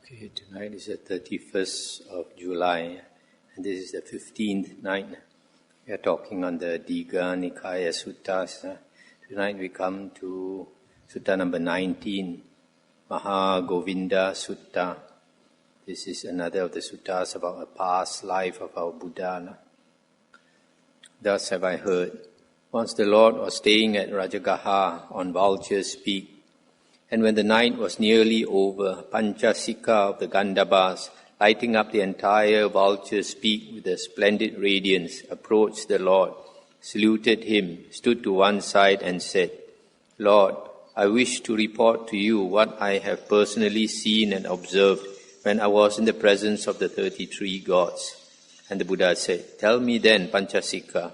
Okay, tonight is the 31st of July, and this is the 15th night. We are talking on the Digha Nikaya Suttas. Tonight we come to Sutta number 19, Mahagovinda Sutta. This is another of the suttas about a past life of our Buddha. Thus have I heard. Once the Lord was staying at Rajagaha on Vulture's Peak, and when the night was nearly over, Panchasika of the Gandhabas, lighting up the entire Vulture's Peak with a splendid radiance, approached the Lord, saluted him, stood to one side and said, Lord, I wish to report to you what I have personally seen and observed when I was in the presence of the 33 gods. And the Buddha said, Tell me then, Panchasika.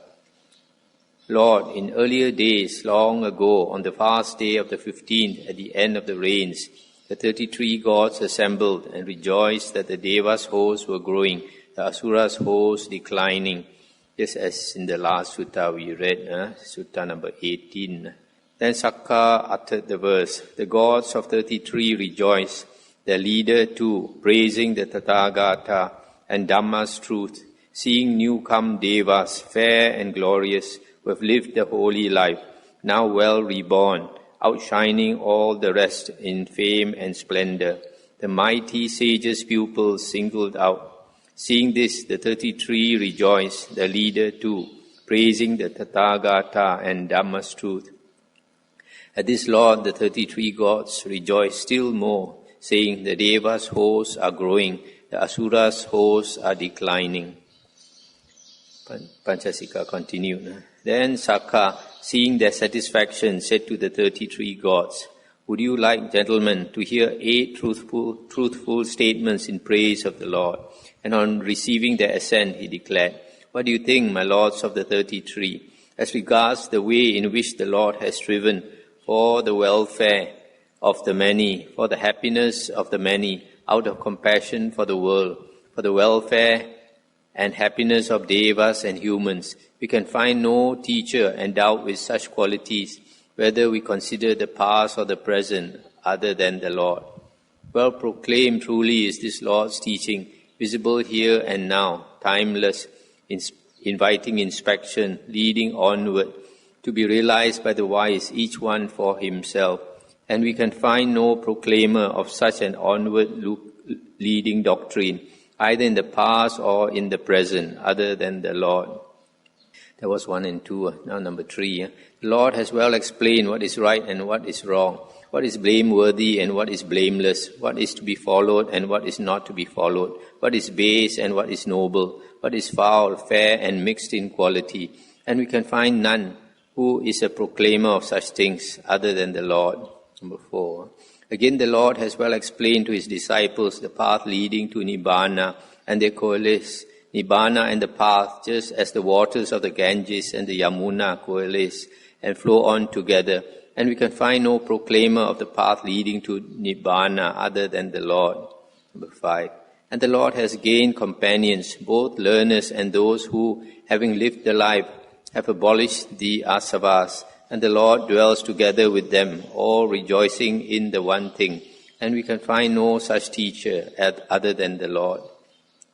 Lord, in earlier days, long ago, on the fast day of the 15th, at the end of the rains, the 33 gods assembled and rejoiced that the Devas' hosts were growing, the Asuras' hosts declining. Just as in the last sutta we read, sutta number 18. Then Sakka uttered the verse, The gods of 33 rejoice, their leader too, praising the Tathagata and Dhamma's truth, seeing new-come Devas, fair and glorious, who have lived the holy life, now well reborn, outshining all the rest in fame and splendor. The mighty sage's pupils singled out. Seeing this, the 33 rejoice, the leader too, praising the Tathagata and Dhamma's truth. At this Lord, the 33 gods rejoice still more, saying, The Devas' hosts are growing, the Asuras' hosts are declining. Panchasika continued. Then Sakka, seeing their satisfaction, said to the 33 gods, Would you like, gentlemen, to hear 8 truthful statements in praise of the Lord? And on receiving their assent, he declared, What do you think, my lords of the 33, as regards the way in which the Lord has striven for the welfare of the many, for the happiness of the many, out of compassion for the world, for the welfare and happiness of devas and humans? We can find no teacher endowed with such qualities, whether we consider the past or the present, other than the Lord. Well proclaimed truly is this Lord's teaching, visible here and now, timeless, inviting inspection, leading onward, to be realized by the wise, each one for himself. And we can find no proclaimer of such an onward leading doctrine, either in the past or in the present, other than the Lord. That was 1 and 2. Now number 3. The Lord has well explained what is right and what is wrong, what is blameworthy and what is blameless, what is to be followed and what is not to be followed, what is base and what is noble, what is foul, fair and mixed in quality. And we can find none who is a proclaimer of such things other than the Lord. Number 4. Again, the Lord has well explained to his disciples the path leading to Nibbana, and they coalesce. Nibbana and the path, just as the waters of the Ganges and the Yamuna coalesce and flow on together. And we can find no proclaimer of the path leading to Nibbana other than the Lord. Number 5. And the Lord has gained companions, both learners and those who, having lived the life, have abolished the asavas, and the Lord dwells together with them, all rejoicing in the one thing. And we can find no such teacher other than the Lord.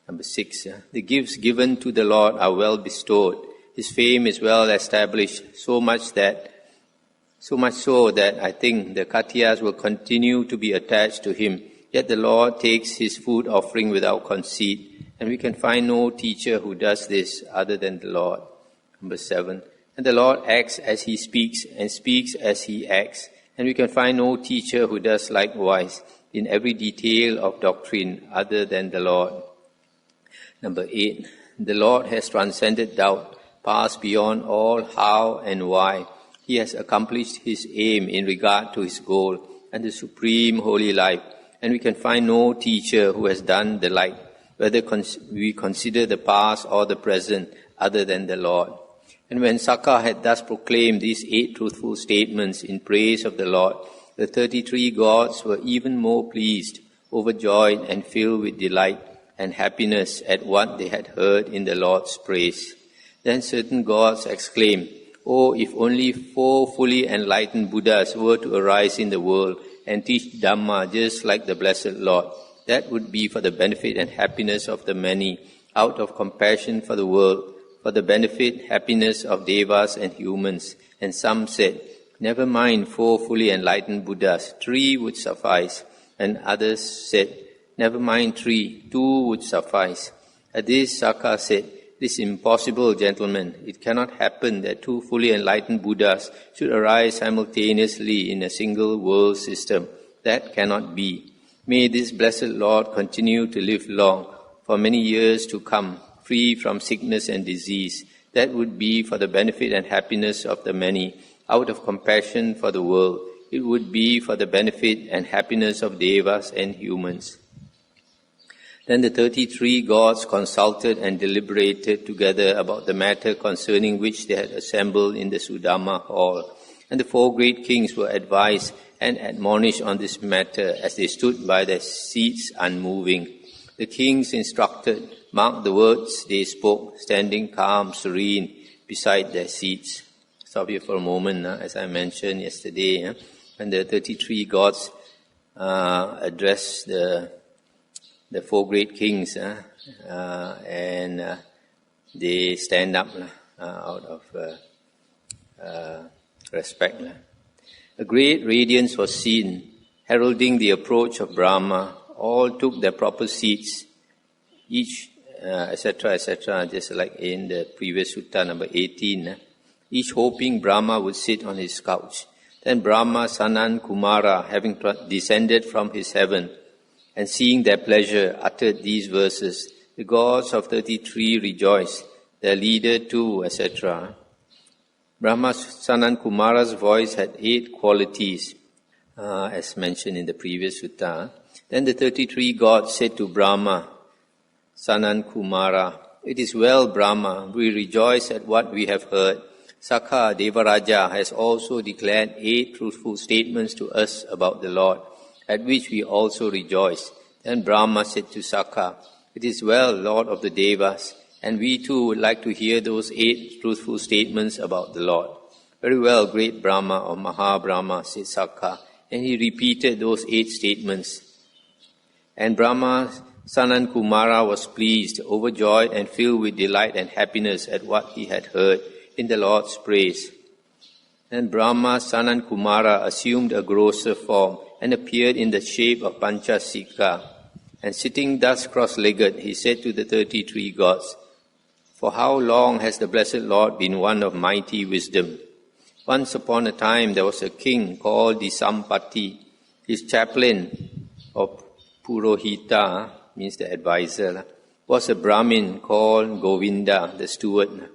Number 6. The gifts given to the Lord are well bestowed. His fame is well established, so much so that I think the Katyas will continue to be attached to him. Yet the Lord takes his food offering without conceit, and we can find no teacher who does this other than the Lord. Number 7. And the Lord acts as he speaks, and speaks as he acts, and we can find no teacher who does likewise in every detail of doctrine other than the Lord. Number 8. The Lord has transcended doubt, passed beyond all how and why. He has accomplished his aim in regard to his goal and the supreme holy life, and we can find no teacher who has done the like, whether we consider the past or the present, other than the Lord. And when Sakka had thus proclaimed these 8 truthful statements in praise of the Lord, the 33 gods were even more pleased, overjoyed and filled with delight and happiness at what they had heard in the Lord's praise. Then certain gods exclaimed, Oh, if only 4 fully enlightened Buddhas were to arise in the world and teach Dhamma just like the Blessed Lord, that would be for the benefit and happiness of the many, out of compassion for the world, for the benefit, happiness of devas and humans. And some said, never mind 4 fully enlightened Buddhas, 3 would suffice. And others said, never mind 3, 2 would suffice. At this, Sakka said, this is impossible, gentlemen. It cannot happen that 2 fully enlightened Buddhas should arise simultaneously in a single world system. That cannot be. May this blessed Lord continue to live long, for many years to come, free from sickness and disease. That would be for the benefit and happiness of the many, out of compassion for the world. It would be for the benefit and happiness of devas and humans. Then the 33 gods consulted and deliberated together about the matter concerning which they had assembled in the Sudama hall. And the 4 great kings were advised and admonished on this matter as they stood by their seats unmoving. The kings instructed, marked the words they spoke, standing calm, serene, beside their seats. Stop here for a moment, as I mentioned yesterday, when the 33 gods addressed the 4 great kings, and they stand up out of respect. A great radiance was seen, heralding the approach of Brahma. All took their proper seats, each, etc., just like in the previous sutta number 18, each hoping Brahma would sit on his couch. Then Brahma, Sanan, Kumara, having descended from his heaven, and seeing their pleasure, uttered these verses. The gods of 33 rejoiced, their leader too, etc. Brahma, Sanan, Kumara's voice had 8 qualities, as mentioned in the previous sutta. Then the 33 gods said to Brahma, Sanan, Kumara, it is well, Brahma, we rejoice at what we have heard. Sakka, Devaraja, has also declared 8 truthful statements to us about the Lord, at which we also rejoice. Then Brahma said to Sakka, it is well, Lord of the Devas, and we too would like to hear those 8 truthful statements about the Lord. Very well, great Brahma or Mahabrahma, said Sakka, and he repeated those 8 statements. And Brahma, Sanan Kumara, was pleased, overjoyed, and filled with delight and happiness at what he had heard in the Lord's praise. Then Brahma, Sanan Kumara, assumed a grosser form and appeared in the shape of Panchasika. And sitting thus cross-legged, he said to the 33 gods, for how long has the blessed Lord been one of mighty wisdom? Once upon a time there was a king called Disampati. His chaplain, or Purohita, means the advisor, was a Brahmin called Govinda, the steward.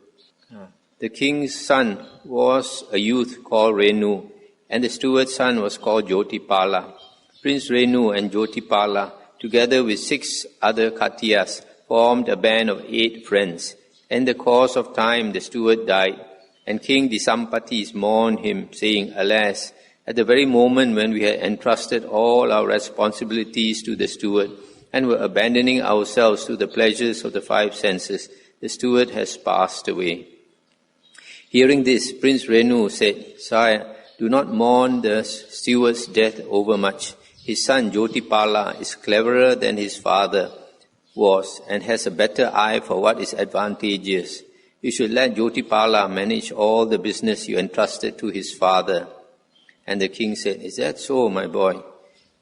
The king's son was a youth called Renu, and the steward's son was called Jotipala. Prince Renu and Jotipala, together with 6 other Khatiyas, formed a band of 8 friends. In the course of time, the steward died, and King Disampati mourned him, saying, alas, at the very moment when we had entrusted all our responsibilities to the steward and were abandoning ourselves to the pleasures of the 5 senses, the steward has passed away. Hearing this, Prince Renu said, Sire, do not mourn the steward's death overmuch. His son Jotipala is cleverer than his father was and has a better eye for what is advantageous. You should let Jotipala manage all the business you entrusted to his father. And the king said, is that so, my boy?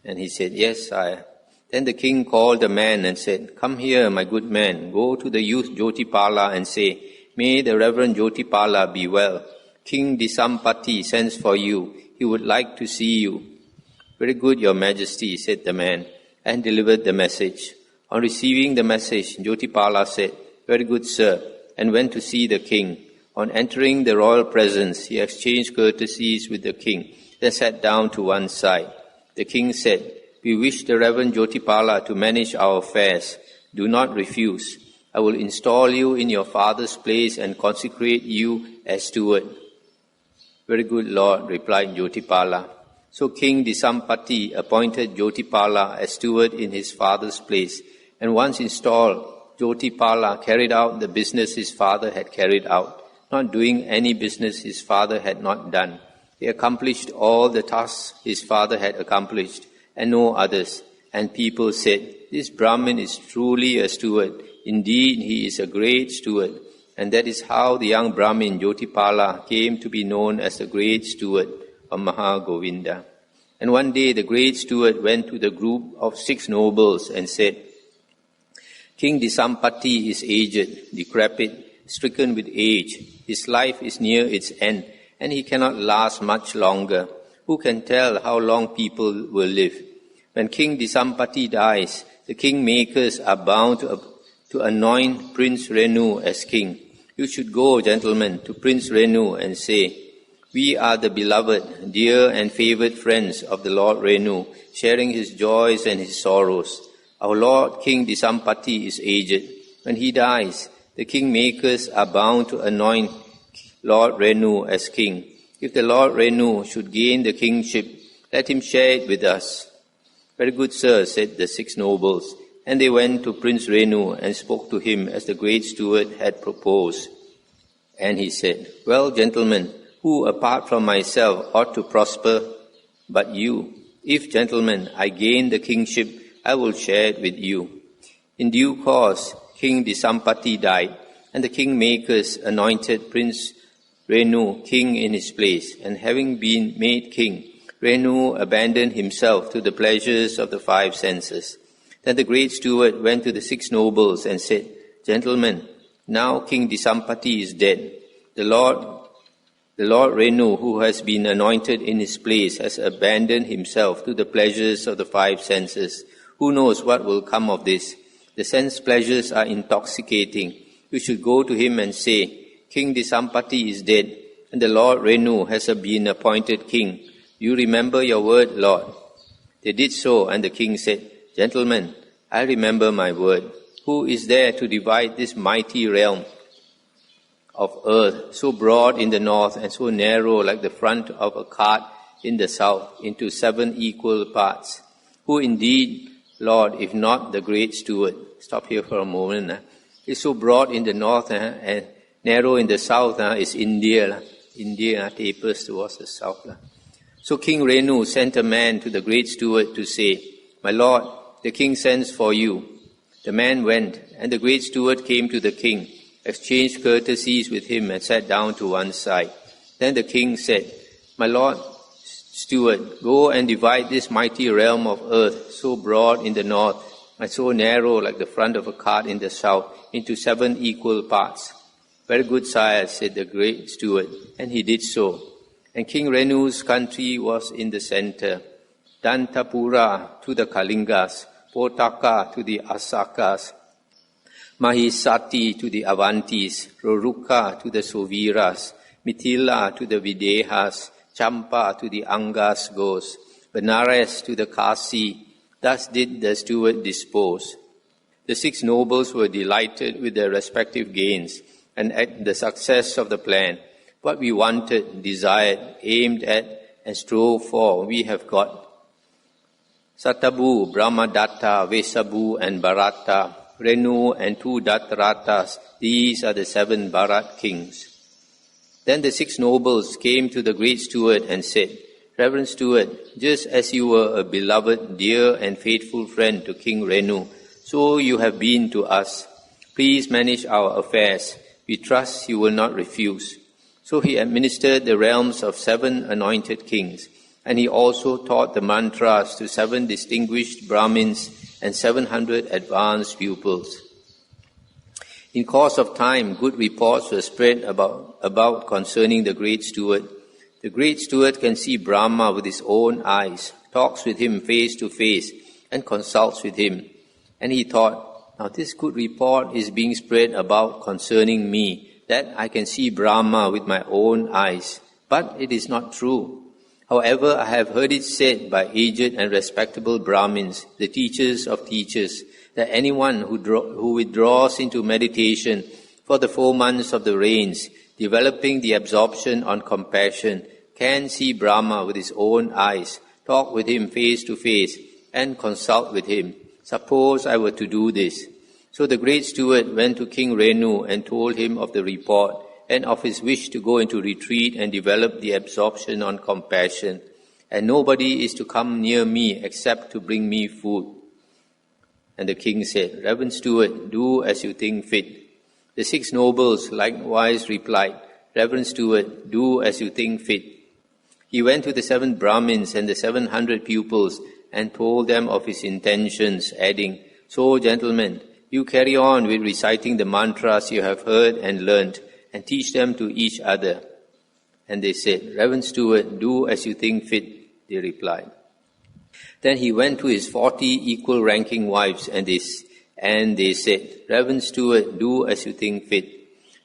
And he said, yes, sire. Then the king called the man and said, come here, my good man. Go to the youth Jotipala and say, may the Reverend Jotipala be well. King Disampati sends for you. He would like to see you. Very good, your majesty, said the man, and delivered the message. On receiving the message, Jotipala said, very good, sir, and went to see the king. On entering the royal presence, he exchanged courtesies with the king, then sat down to one side. The king said, we wish the Reverend Jotipala to manage our affairs. Do not refuse. I will install you in your father's place and consecrate you as steward. Very good, Lord, replied Jotipala. So King Disampati appointed Jotipala as steward in his father's place, and once installed, Jotipala carried out the business his father had carried out, not doing any business his father had not done. He accomplished all the tasks his father had accomplished, and no others. And people said, "This Brahmin is truly a steward. Indeed, he is a great steward." And that is how the young Brahmin Jyotipala came to be known as the great steward of Mahagovinda. And one day the great steward went to the group of 6 nobles and said, "King Disampati is aged, decrepit, stricken with age. His life is near its end, and he cannot last much longer. Who can tell how long people will live? When King Disampati dies, the kingmakers are bound to anoint Prince Renu as king. You should go, gentlemen, to Prince Renu and say, 'We are the beloved, dear and favored friends of the Lord Renu, sharing his joys and his sorrows. Our Lord King Disampati is aged. When he dies, the kingmakers are bound to anoint Lord Renu as king. If the Lord Renu should gain the kingship, let him share it with us.' 'Very good, sir,' said the 6 nobles, and they went to Prince Renu and spoke to him as the great steward had proposed. And he said, 'Well, gentlemen, who apart from myself ought to prosper but you? If, gentlemen, I gain the kingship, I will share it with you.' In due course, King Disampati died, and the kingmakers anointed Prince Renu king in his place. And having been made king, Renu abandoned himself to the pleasures of the 5 senses. Then the great steward went to the 6 nobles and said, 'Gentlemen, now King Disampati is dead. The Lord Renu, who has been anointed in his place, has abandoned himself to the pleasures of the 5 senses. Who knows what will come of this? The sense pleasures are intoxicating. You should go to him and say, King Disampati is dead, and the Lord Renu has been appointed king. You remember your word, Lord?' They did so, and the king said, 'Gentlemen, I remember my word. Who is there to divide this mighty realm of earth, so broad in the north and so narrow like the front of a cart in the south, into 7 equal parts? Who indeed, Lord, if not the great steward?'" Stop here for a moment. It's so broad in the north and narrow in the south is India. India tapers towards the south. So King Renu sent a man to the great steward to say, "My lord, the king sends for you." The man went, and the great steward came to the king, exchanged courtesies with him, and sat down to one side. Then the king said, "My lord steward, go and divide this mighty realm of earth, so broad in the north and so narrow like the front of a cart in the south, into 7 equal parts." "Very good, sire," said the great steward, and he did so. And King Renu's country was in the center. Dantapura to the Kalingas, Potaka to the Asakas, Mahisati to the Avantis, Roruka to the Soviras, Mithila to the Videhas, Champa to the Angas goes, Benares to the Kasi. Thus did the steward dispose. The 6 nobles were delighted with their respective gains and at the success of the plan. What we wanted, desired, aimed at, and strove for, we have got. Satabu, Brahmadatta, Vesabu, and Bharata, Renu, and 2 Dattaratas, these are the 7 Bharat kings. Then the 6 nobles came to the great steward and said, "Reverend steward, just as you were a beloved, dear, and faithful friend to King Renu, so you have been to us. Please manage our affairs. We trust you will not refuse." So he administered the realms of 7 anointed kings, and he also taught the mantras to 7 distinguished Brahmins and 700 advanced pupils. In course of time, good reports were spread about concerning the great steward. The great steward can see Brahma with his own eyes, talks with him face to face, and consults with him. And he thought, "Now this good report is being spread about concerning me, that I can see Brahma with my own eyes. But it is not true. However, I have heard it said by aged and respectable Brahmins, the teachers of teachers, that anyone who withdraws into meditation for the 4 months of the rains, developing the absorption on compassion, can see Brahma with his own eyes, talk with him face to face, and consult with him. Suppose I were to do this." So the great steward went to King Renu and told him of the report and of his wish to go into retreat and develop the absorption on compassion. "And nobody is to come near me except to bring me food." And the king said, Reverend steward, do as you think fit. The 6 nobles likewise replied, Reverend steward, do as you think fit. He went to the 7 Brahmins and the 700 pupils and told them of his intentions, adding, So, gentlemen, you carry on with reciting the mantras you have heard and learnt, and teach them to each other. And they said, Reverend steward, do as you think fit, they replied. Then he went to his 40 equal-ranking wives, and they said, Reverend steward, do as you think fit.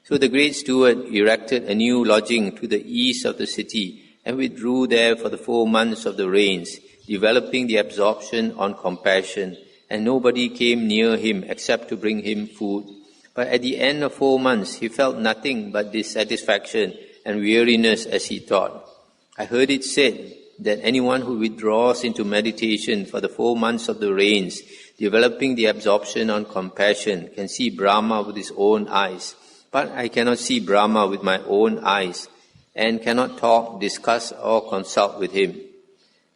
So the great steward erected a new lodging to the east of the city, and withdrew there for the 4 months of the rains, developing the absorption on compassion, and nobody came near him except to bring him food. But at the end of 4 months, he felt nothing but dissatisfaction and weariness as he thought. I heard it said that anyone who withdraws into meditation for the 4 months of the rains, developing the absorption on compassion, can see Brahma with his own eyes. But I cannot see Brahma with my own eyes, and cannot talk, discuss, or consult with him.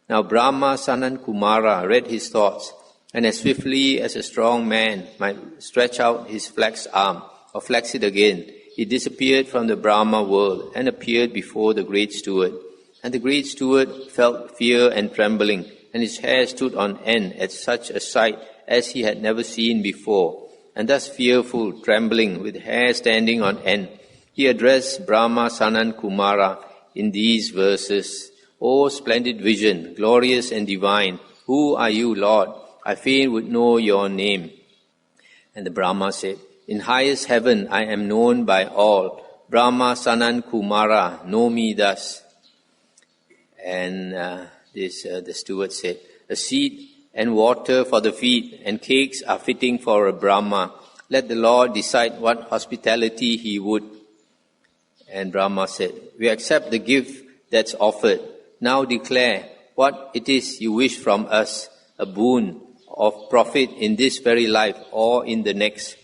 Now Brahma, Sanat Kumara, read his thoughts, and as swiftly as a strong man might stretch out his flexed arm, or flex it again, he disappeared from the Brahma world and appeared before the great steward. And the great steward felt fear and trembling, and his hair stood on end at such a sight as he had never seen before. And thus fearful, trembling, with hair standing on end, he addressed Brahma, Sanat Kumara in these verses. O splendid vision, glorious and divine, who are you, Lord? I fain would know your name. And the Brahma said, In highest heaven I am known by all. Brahma, Sanat Kumara, know me thus. And the steward said, A seat and water for the feet and cakes are fitting for a Brahma. Let the Lord decide what hospitality he would. And Brahma said, We accept the gift that's offered. Now declare what it is you wish from us, a boon of profit in this very life or in the next.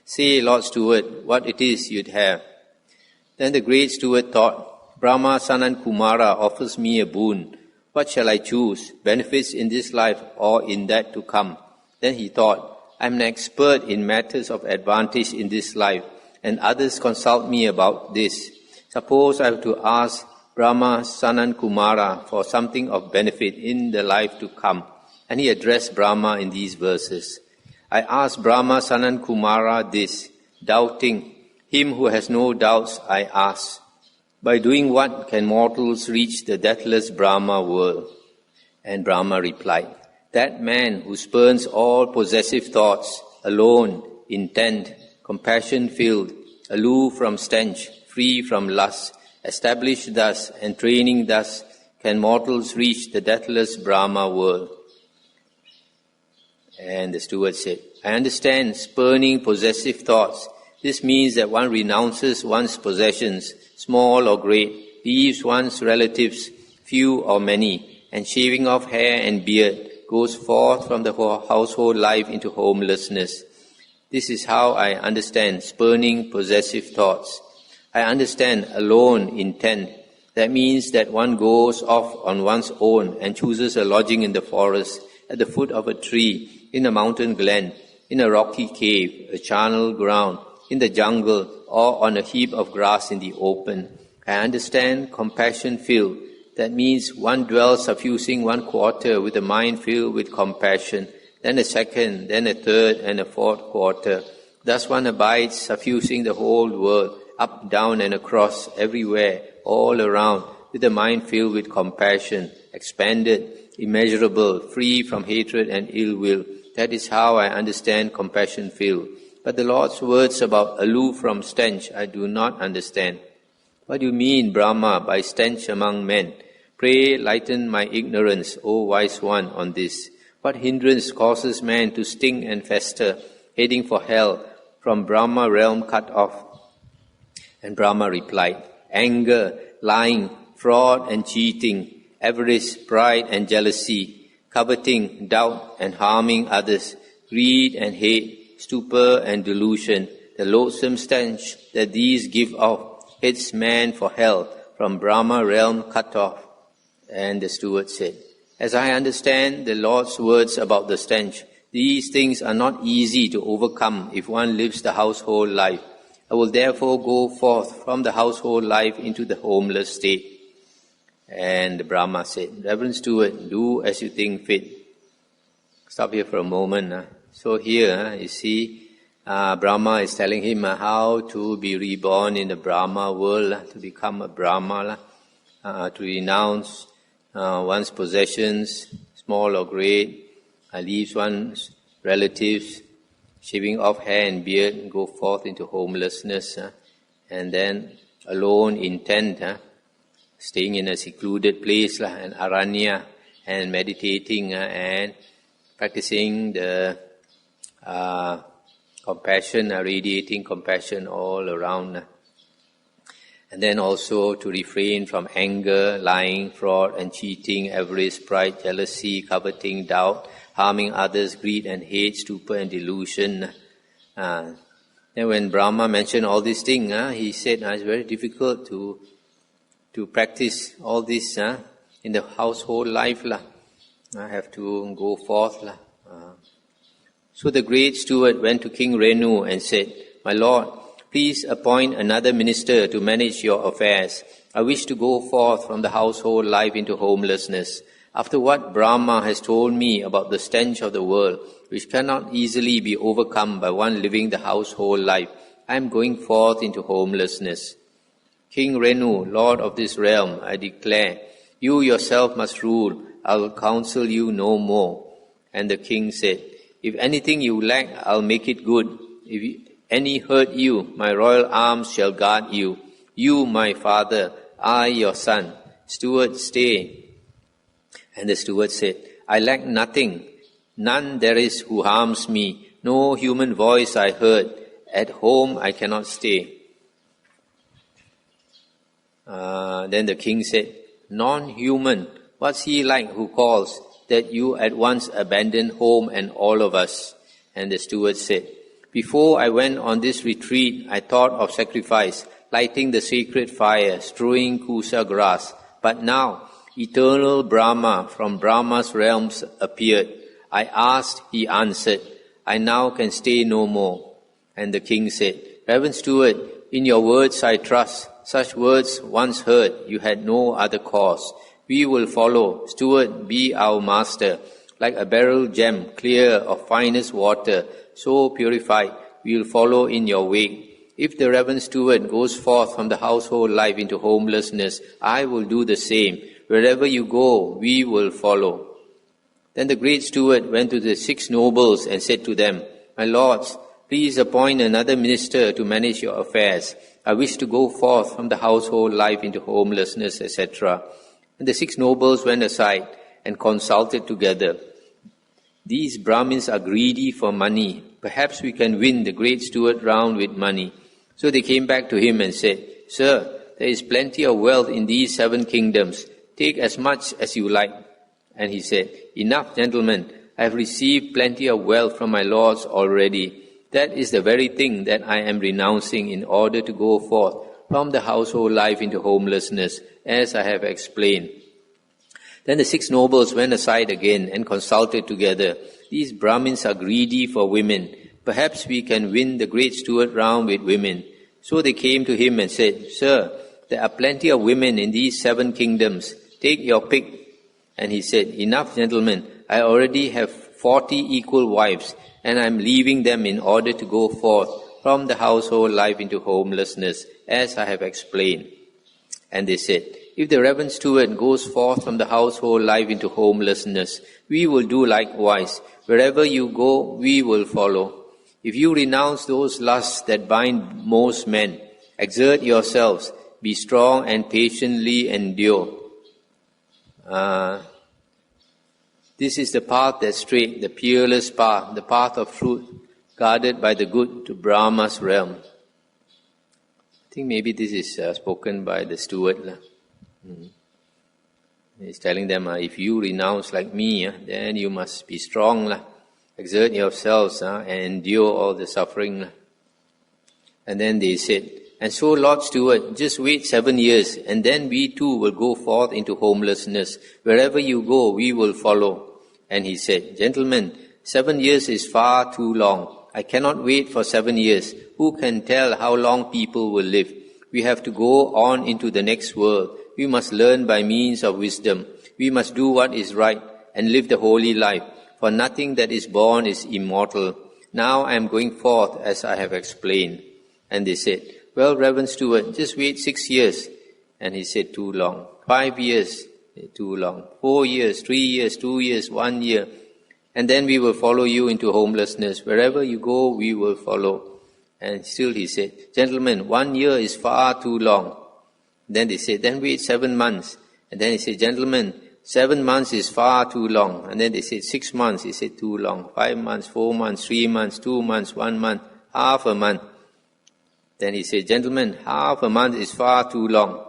Say, Lord Steward, what it is you'd have. Then the great steward thought, Brahma, Sanat Kumara offers me a boon. What shall I choose, benefits in this life or in that to come? Then he thought, I am an expert in matters of advantage in this life, and others consult me about this. Suppose I have to ask Brahma, Sanat Kumara for something of benefit in the life to come. And he addressed Brahma in these verses. I ask Brahma, Sanat Kumara this, doubting. Him who has no doubts I ask. By doing what can mortals reach the deathless Brahma world? And Brahma replied, That man who spurns all possessive thoughts, alone, intent, compassion-filled, aloof from stench, free from lust, established thus and training thus, can mortals reach the deathless Brahma world. And the steward said, I understand spurning possessive thoughts. This means that one renounces one's possessions, small or great, leaves one's relatives, few or many, and shaving off hair and beard, goes forth from the household life into homelessness. This is how I understand spurning possessive thoughts. I understand alone intent. That means that one goes off on one's own and chooses a lodging in the forest, at the foot of a tree, in a mountain glen, in a rocky cave, a charnel ground, in the jungle, or on a heap of grass in the open. I understand compassion-filled. That means one dwells suffusing one quarter with a mind filled with compassion, then a second, then a third, and a fourth quarter. Thus one abides suffusing the whole world, up, down, and across, everywhere, all around, with a mind filled with compassion, expanded, immeasurable, free from hatred and ill will. That is how I understand compassion-filled. But the Lord's words about aloof from stench I do not understand. What do you mean, Brahma, by stench among men? Pray lighten my ignorance, O wise one, on this. What hindrance causes man to sting and fester, heading for hell, from Brahma realm cut off? And Brahma replied, Anger, lying, fraud and cheating, avarice, pride and jealousy, coveting, doubt and harming others, greed and hate, stupor and delusion, the loathsome stench that these give off, heads man for hell, from Brahma realm cut off. And the steward said, As I understand the Lord's words about the stench, These things are not easy to overcome if one lives the household life. I will therefore go forth from the household life into the homeless state. And the Brahma said, Reverend Steward, do as you think fit. Stop here for a moment. So here, you see, Brahma is telling him how to be reborn in the Brahma world, to become a Brahma, to renounce one's possessions, small or great, leaves one's relatives, shaving off hair and beard, and go forth into homelessness, and then alone in tent, staying in a secluded place, an aranya, and meditating and practicing the compassion, radiating compassion all around. And then also to refrain from anger, lying, fraud and cheating, avarice, pride, jealousy, coveting, doubt, harming others, greed and hate, stupor and delusion. Then when Brahma mentioned all these things, he said it's very difficult to practice all this in the household life. I have to go forth. So the great steward went to King Renu and said, My Lord, please appoint another minister to manage your affairs. I wish to go forth from the household life into homelessness. After what Brahma has told me about the stench of the world, which cannot easily be overcome by one living the household life, I am going forth into homelessness. King Renu, Lord of this realm, I declare, you yourself must rule. I will counsel you no more. And the king said, If anything you lack, I'll make it good. If any hurt you, my royal arms shall guard you. You, my father, I, your son. Steward, stay. And the steward said, I lack nothing. None there is who harms me. No human voice I heard. At home I cannot stay. Then the king said, Non-human, what's he like who calls, that you at once abandon home and all of us? And the steward said, Before I went on this retreat, I thought of sacrifice, lighting the sacred fire, strewing kusa grass. But now, eternal Brahma from Brahma's realms appeared. I asked, he answered, I now can stay no more. And the king said, Reverend steward, in your words I trust. Such words once heard, you had no other cause. We will follow. Steward, be our master. Like a beryl gem, clear of finest water, so purified, we will follow in your wake. If the reverend steward goes forth from the household life into homelessness, I will do the same. Wherever you go, we will follow. Then the great steward went to the 6 nobles and said to them, My lords, please appoint another minister to manage your affairs. I wish to go forth from the household life into homelessness, etc. And the 6 nobles went aside and consulted together. These Brahmins are greedy for money. Perhaps we can win the great steward round with money. So they came back to him and said, Sir, there is plenty of wealth in these 7 kingdoms. Take as much as you like. And he said, Enough, gentlemen. I have received plenty of wealth from my lords already. That is the very thing that I am renouncing in order to go forth from the household life into homelessness, as I have explained. Then the 6 nobles went aside again and consulted together. These Brahmins are greedy for women. Perhaps we can win the great steward round with women. So they came to him and said, Sir, there are plenty of women in these 7 kingdoms. Take your pick. And he said, Enough, gentlemen. I already have 40 equal wives, and I am leaving them in order to go forth from the household life into homelessness, as I have explained. And they said, If the reverend steward goes forth from the household life into homelessness, we will do likewise. Wherever you go, we will follow. If you renounce those lusts that bind most men, exert yourselves, be strong and patiently endure. This is the path that's straight, the peerless path, the path of truth, guarded by the good to Brahma's realm. I think maybe this is spoken by the steward. He's telling them, if you renounce like me, then you must be strong. Exert yourselves and endure all the suffering. And then they said, And so, Lord Steward, just wait 7 years, and then we too will go forth into homelessness. Wherever you go, we will follow. And he said, Gentlemen, 7 years is far too long. I cannot wait for 7 years. Who can tell how long people will live? We have to go on into the next world. We must learn by means of wisdom. We must do what is right and live the holy life, for nothing that is born is immortal. Now I am going forth as I have explained. And they said, well, Reverend Stewart, just wait 6 years. And he said, too long. 5 years, too long. 4 years, 3 years, 2 years, 1 year. And then we will follow you into homelessness. Wherever you go, we will follow. And still he said, gentlemen, 1 year is far too long. Then they said, then wait 7 months. And then he said, gentlemen, 7 months is far too long. And then they said, 6 months. He said, too long. 5 months, 4 months, 3 months, 2 months, 1 month, half a month. Then he said, gentlemen, half a month is far too long.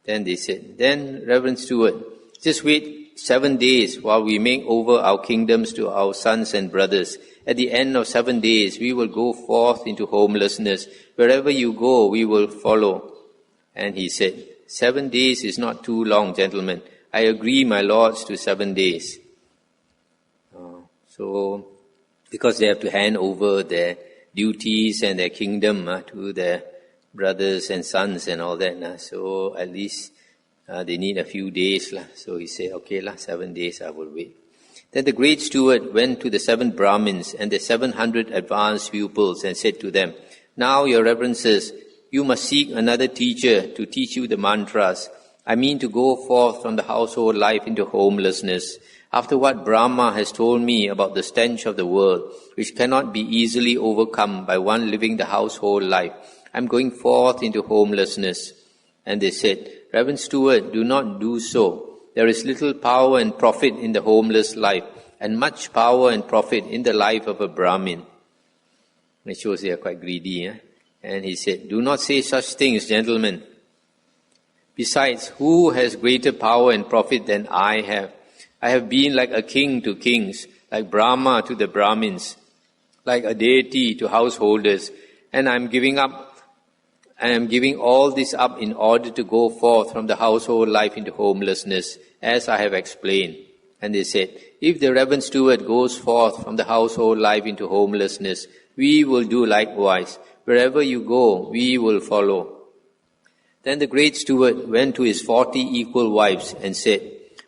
Then they said, then Reverend Stewart, just wait 7 days while we make over our kingdoms to our sons and brothers. At the end of 7 days, we will go forth into homelessness. Wherever you go, we will follow. And he said, 7 days is not too long, gentlemen. I agree, my lords, to 7 days. So, because they have to hand over their duties and their kingdom to their brothers and sons and all that. So, at least they need a few days. So he said, okay, 7 days I will wait. Then the great steward went to the 7 Brahmins and the 700 advanced pupils and said to them, now, your reverences, you must seek another teacher to teach you the mantras. I mean to go forth from the household life into homelessness. After what Brahma has told me about the stench of the world, which cannot be easily overcome by one living the household life, I am going forth into homelessness. And they said, Reverend Stewart, do not do so. There is little power and profit in the homeless life, and much power and profit in the life of a Brahmin. It shows they are quite greedy. And he said, do not say such things, gentlemen. Besides, who has greater power and profit than I have? I have been like a king to kings, like Brahma to the Brahmins, like a deity to householders, and I am giving all this up in order to go forth from the household life into homelessness, as I have explained. And they said, if the Reverend Steward goes forth from the household life into homelessness, we will do likewise. Wherever you go, we will follow. Then the great steward went to his 40 equal wives and said,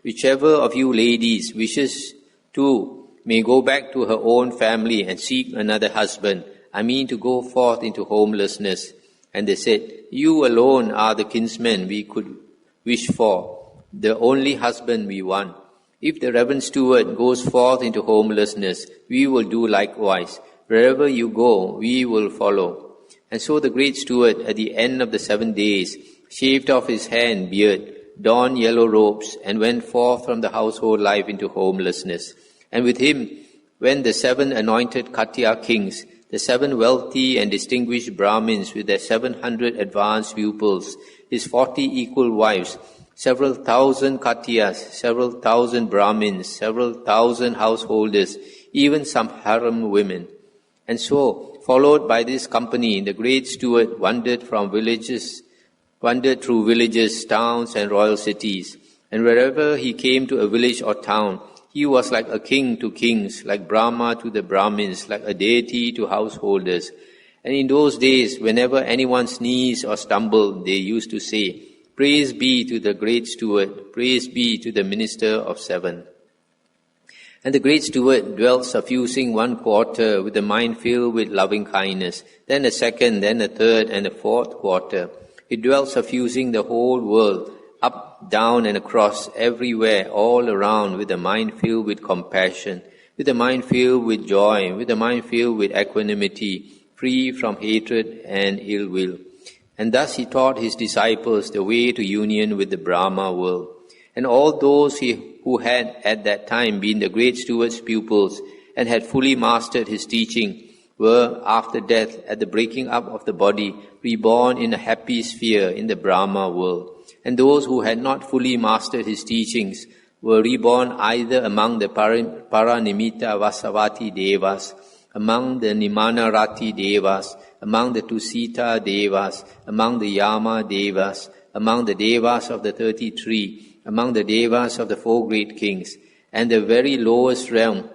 whichever of you ladies wishes to may go back to her own family and seek another husband. I mean to go forth into homelessness. And they said, you alone are the kinsman we could wish for, the only husband we want. If the Reverend Steward goes forth into homelessness, we will do likewise. Wherever you go, we will follow. And so the great steward, at the end of the 7 days, shaved off his hair and beard, donned yellow robes, and went forth from the household life into homelessness. And with him went the 7 anointed Katya kings, the 7 wealthy and distinguished Brahmins with their 700 advanced pupils, his 40 equal wives, several thousand Katyas, several thousand Brahmins, several thousand householders, even some harem women. And so, followed by this company, the great steward wandered through villages, towns, and royal cities. And wherever he came to a village or town, he was like a king to kings, like Brahma to the Brahmins, like a deity to householders. And in those days, whenever anyone sneezed or stumbled, they used to say, praise be to the great steward, praise be to the minister of 7. And the great steward dwelt suffusing 1 quarter with a mind filled with loving kindness, then a second, then a third, and a 4th quarter. He dwelt suffusing the whole world, up, down, and across, everywhere, all around, with a mind filled with compassion, with a mind filled with joy, with a mind filled with equanimity, free from hatred and ill will. And thus he taught his disciples the way to union with the Brahma world. And all those who had at that time been the great steward's pupils and had fully mastered his teaching were, after death, at the breaking up of the body, reborn in a happy sphere in the Brahma world. And those who had not fully mastered his teachings were reborn either among the Paranimita Vasavati Devas, among the Nimanarati Devas, among the Tusita Devas, among the Yama Devas, among the Devas of the 33, among the Devas of the 4 great kings, and the very lowest realm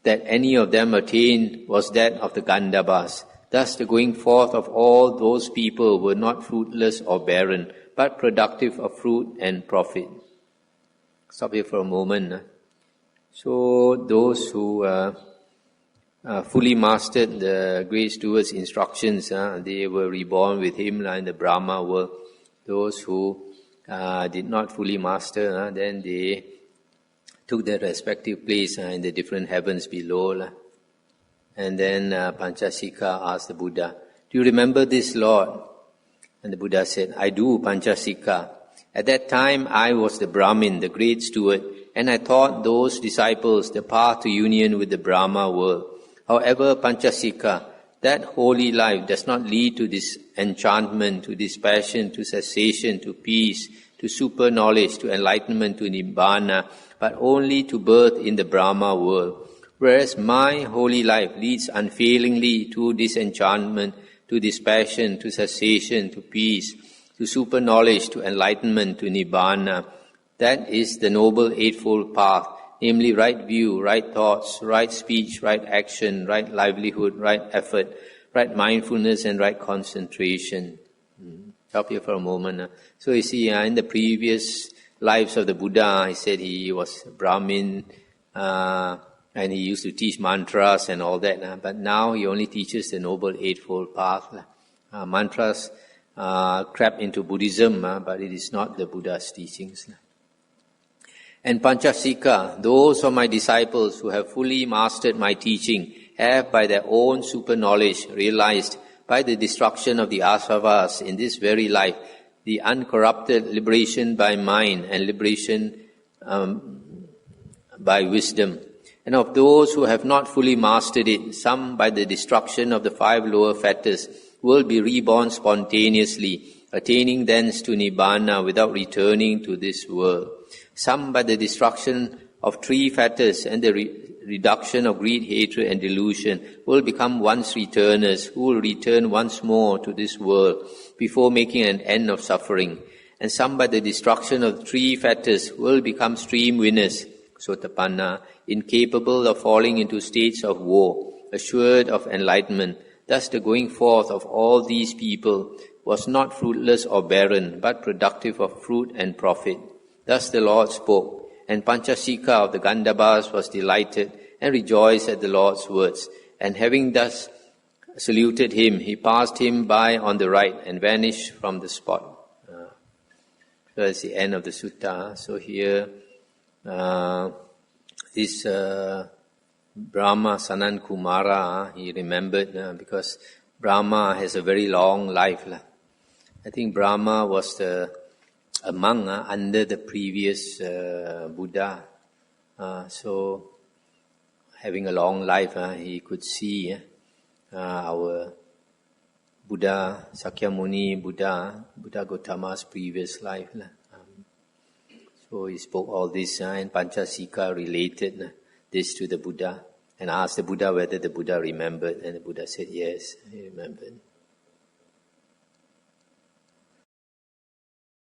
that any of them attained was that of the Gandhabas. Thus the going forth of all those people were not fruitless or barren, but productive of fruit and profit. Stop here for a moment. So those who fully mastered the great steward's instructions, they were reborn with him in the Brahma world. Those who did not fully master, then they took their respective place in the different heavens below. And then Panchasika asked the Buddha, "Do you remember this, Lord?" And the Buddha said, "I do, Panchasika. At that time I was the Brahmin, the great steward, and I taught those disciples the path to union with the Brahma world. However, Panchasika, that holy life does not lead to disenchantment, to dispassion, to cessation, to peace, to super knowledge, to enlightenment, to Nibbana, but only to birth in the Brahma world. Whereas my holy life leads unfailingly to disenchantment, to dispassion, to cessation, to peace, to super knowledge, to enlightenment, to Nibbana. That is the Noble Eightfold Path, namely right view, right thoughts, right speech, right action, right livelihood, right effort, right mindfulness, and right concentration." Stop here for a moment. So you see, in the previous lives of the Buddha, he said he was a Brahmin, and he used to teach mantras and all that. But now he only teaches the Noble Eightfold Path. Mantras crept into Buddhism, but it is not the Buddha's teachings. And Panchasika, those of my disciples who have fully mastered my teaching, have by their own super knowledge realized by the destruction of the asavas in this very life, the uncorrupted liberation by mind and liberation by wisdom. And of those who have not fully mastered it, some by the destruction of the 5 lower fetters will be reborn spontaneously, attaining thence to Nibbana without returning to this world. Some by the destruction of 3 fetters and the reduction of greed, hatred and delusion will become once returners, who will return once more to this world before making an end of suffering. And some by the destruction of 3 fetters will become stream winners, Sotapanna, incapable of falling into states of woe, assured of enlightenment. Thus the going forth of all these people was not fruitless or barren, but productive of fruit and profit. Thus the Lord spoke, and Panchasika of the Gandhabas was delighted and rejoiced at the Lord's words. And having thus saluted him, he passed him by on the right and vanished from the spot. So that's the end of the sutta. So here, this Brahma Sanan Kumara, he remembered because Brahma has a very long life. I think Brahma was a monk under the previous Buddha. So having a long life, he could see our Buddha, Sakyamuni Buddha Gautama's previous life. So he spoke all this, and Panchasika related this to the Buddha and asked the Buddha whether the Buddha remembered, and the Buddha said yes, he remembered.